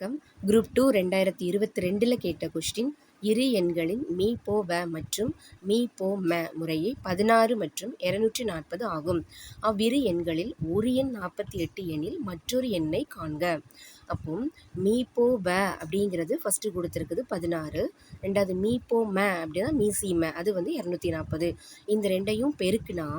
வணக்கம். குரூப் 2 2022 கேட்ட கொஸ்டின். இரு எண்களின் மீ போ வ மற்றும் மீ போ ம முறையே 16 மற்றும் 240 ஆகும். அவ்விரு எண்களில் ஒரு எண் 48 எனில் மற்றொரு எண்ணை காண்க. அப்போ மீ போ வ அப்படிங்கிறது ஃபஸ்ட்டு கொடுத்துருக்குது 16. ரெண்டாவது மீ போ ம அப்படின்னா மீ சி ம அது 240. இந்த ரெண்டையும் பெருக்குனா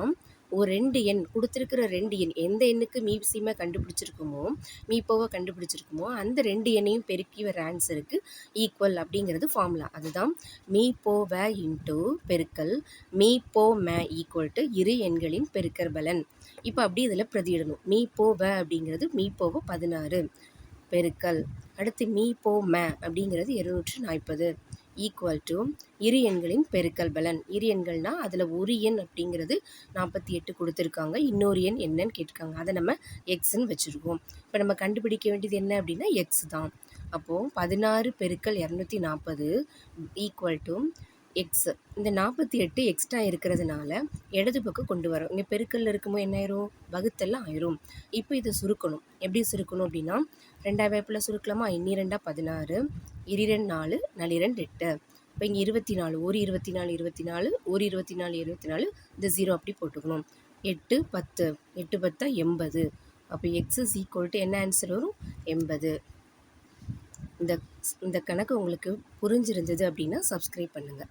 ஒரு 2 எண் கொடுத்துருக்கிற 2 எண் எந்த எண்ணுக்கு மீ சீமை கண்டுபிடிச்சிருக்குமோ மீப்போவை கண்டுபிடிச்சிருக்குமோ அந்த 2 எண்ணையும் பெருக்கி வர ஆன்சருக்கு ஈக்குவல் அப்படிங்கிறது ஃபார்முலா. அதுதான் மீப்போவ இன்ட்டு பெருக்கல் மீப்போம ஈக்குவல் டு இரு எண்களின் பெருக்கற்பலன். இப்போ அப்படி இதில் பிரதியிடணும். மீப்போவ அப்படிங்கிறது மீப்போவ 16 பெருக்கல் அடுத்து மீப்போம அப்படிங்கிறது 240 ஈக்குவல் டு இரு எண்களின் பெருக்கல் பலன். இரு எண்கள்னால் அதில் ஒரு எண் அப்படிங்கிறது 48 கொடுத்துருக்காங்க, இன்னொரு எண் என்னன்னு கேட்டிருக்காங்க, அதை நம்ம எக்ஸ்ன்னு வச்சுருக்கோம். இப்போ நம்ம கண்டுபிடிக்க வேண்டியது என்ன அப்படின்னா எக்ஸ் தான். அப்போது 16 பெருக்கல் 240 ஈக்குவல் டு எக்ஸ். இந்த 48 எக்ஸ்ட்ரா இருக்கிறதுனால இடது பக்கம் கொண்டு வரோம். இங்கே பெருக்கல்ல இருக்கும்போது என்ன ஆயிரும், வகுத்தெல்லாம் ஆயிரும். இப்போ இதை சுருக்கணும். எப்படி சுருக்கணும் அப்படின்னா 2 வேப்பில் சுருக்கலாமா, இன்னி 2 16, இரு 2 4, 4 2 8. இப்போ இங்கே 24, ஒரு 24 24, ஒரு 24 24, இந்த 0 அப்படி போட்டுக்கணும். 8 10, 8 10 80. அப்போ எக்ஸ் இஸ் ஈக்குவல் டு என்ன ஆன்சர் வரும், 80. இந்த கணக்கு உங்களுக்கு புரிஞ்சிருந்தது அப்படின்னா சப்ஸ்கிரைப் பண்ணுங்கள்.